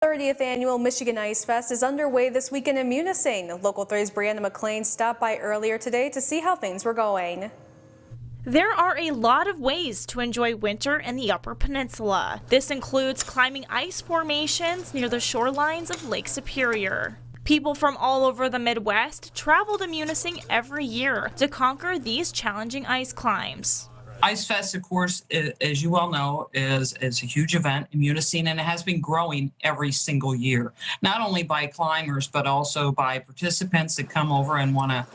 30th annual Michigan Ice Fest is underway this weekend in Munising. Local 3's Brianna McLean stopped by earlier today to see how things were going. There are a lot of ways to enjoy winter in the Upper Peninsula. This includes climbing ice formations near the shorelines of Lake Superior. People from all over the Midwest travel to Munising every year to conquer these challenging ice climbs. Ice Fest, of course, as you well know, is a huge event in Munising, and it has been growing every single year, not only by climbers, but also by participants that come over and want to,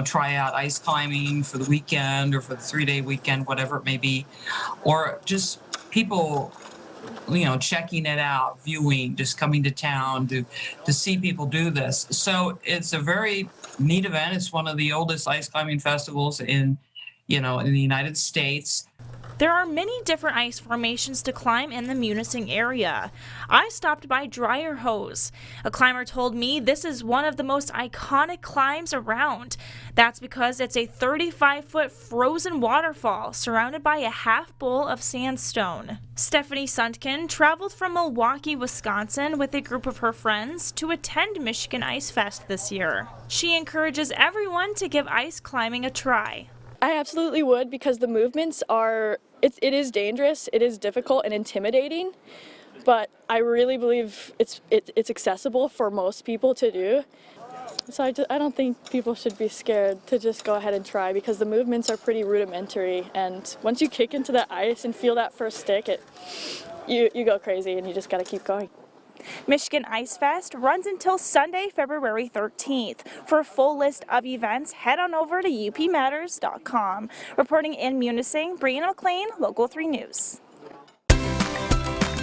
try out ice climbing for the weekend or for the 3-day weekend, whatever it may be, or just people, checking it out, viewing, just coming to town to see people do this. So it's a very neat event. It's one of the oldest ice climbing festivals in the United States. There are many different ice formations to climb in the Munising area. I stopped by Dryer Hose. A climber told me this is one of the most iconic climbs around. That's because it's a 35-foot frozen waterfall surrounded by a half bowl of sandstone. Stephanie Suntkin traveled from Milwaukee, Wisconsin with a group of her friends to attend Michigan Ice Fest this year. She encourages everyone to give ice climbing a try. I absolutely would, because the movements are, it is dangerous, it is difficult and intimidating, but I really believe it's accessible for most people to do. So I don't think people should be scared to just go ahead and try, because the movements are pretty rudimentary, and once you kick into the ice and feel that first stick, you go crazy and you just got to keep going. Michigan Ice Fest runs until Sunday, February 13th. For a full list of events, head on over to upmatters.com. Reporting in Munising, Brianna McLean, Local 3 News.